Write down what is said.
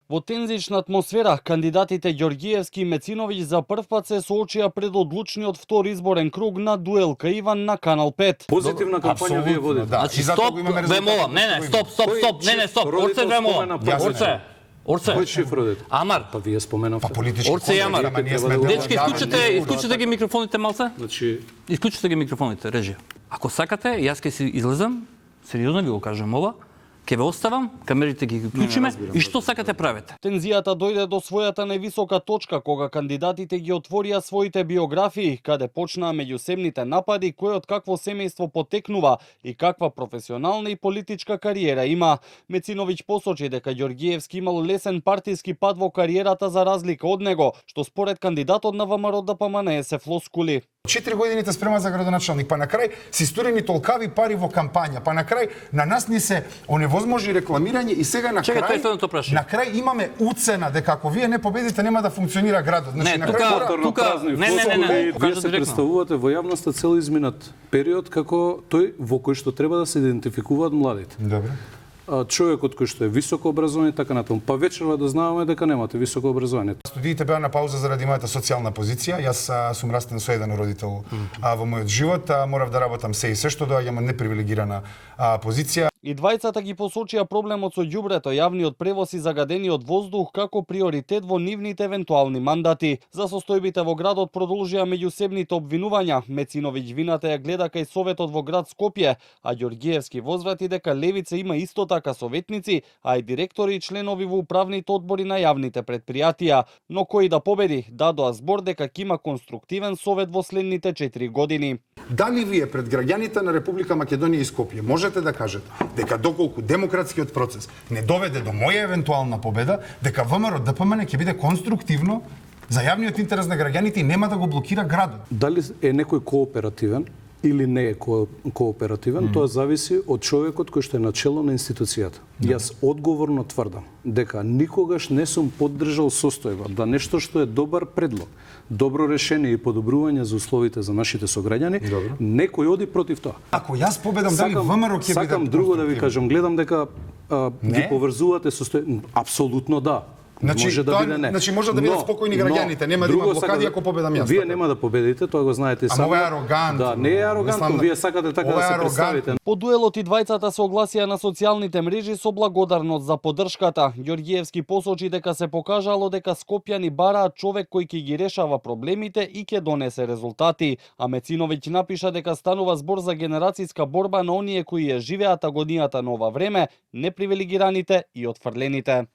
Во тензична атмосфера, кандидатите Ѓорѓиевски и Мециновиќ за прв пат се соочија пред одлучниот втор изборен круг на дуелка Иван на Канал 5. Позитивна кампања вие водите. Да. Значи, стоп, ве молам, не, стоп, Орце ве молам. Орце. Кој шиф родите? Амар. Па вие споменавте. Па политички Орце и Амар. Дечки, исклучете ги микрофоните малце. Значи, Исклучете ги микрофоните, режија. Ако сакате, јас ќе си излезам, сериозно ви го кажам ова, ќе ве оставам, камерите ги клучиме и што сакате правете. Тензијата дојде до својата највисока точка кога кандидатите ги отворија своите биографии, каде почнаа меѓусебните напади кој од какво семејство потекнува и каква професионална и политичка кариера има. Мециновиќ посочи дека Ѓорѓиевски имал лесен партиски пат во кариерата за разлика од него, што според кандидатот на ВМРО-ДПМН се флоскули. 4 години те спрема за градоначалник, па на крај си стурени толкави пари во кампања, па на крај на нас ни се оневозможи рекламирање и сега на крај на крај имаме уцена дека ако вие не победите нема да функционира градот. Значи на крај не. Вие се представувате во јавноста цел изминат период како тој во кој што треба да се идентификуваат младите. Добро. Човекот кој што е високо образование така натаму. Па вечерва да знаеме дека немате високо образование. Студиите беа на пауза заради мојата социјална позиција. Јас сум растен со еден родител во мојот живот, морав да работам се и се што доаѓам од непривилегирана позиција. И двајцата ги посочија проблемот со ѓубрето, јавниот превоз и загадениот воздух како приоритет во нивните евентуални мандати. За состојбите во градот продолжија меѓусебните обвинувања. Мециновиќ вината ја гледа кај Советот во град Скопје, а Ѓорѓиевски возврати дека Левица има исто така советници, а и директори и членови во управните одбори на јавните предпријатија. Но кој да победи, дадоа збор дека ќе има конструктивен совет во следните 4 години. Дали вие пред граѓаните на Република Македонија и Скопје можете да кажете дека доколку демократскиот процес не доведе до моја евентуална победа, дека ВМРО-ДПМН ќе биде конструктивно за јавниот интерес на граѓаните и нема да го блокира градот? Дали е некој кооперативен или не е кооперативен, тоа зависи од човекот кој што е начело на институцијата. Јас одговорно тврдам дека никогаш не сум поддржал состојба да нешто што е добар предлог, добро решение и подобрување за условите за нашите сограѓани, некој оди против тоа. Ако јас победам, дали ВМРО ќе биде? Сакам друго да ви кажам, гледам дека ги поврзувате апсолутно да. Може да биде не. Значи може да бидат спокојни граѓаните, нема да има блокади ако победам јас. Вие нема да победите, тоа го знаете сами. Ова е арогантно. Да, не е арогантно, вие сакате така да се представите. По дуелот и двајцата се огласија на социјалните мрежи со благодарност за поддршката. Ѓорѓиевски посочи дека се покажало дека скопјани бараат човек кој ќе ги решава проблемите и ќе донесе резултати, а Мециновиќ напиша дека станува збор за генерацијска борба на оние кои ја живеат агонијата на ова време, непривилегираните и отфрлените.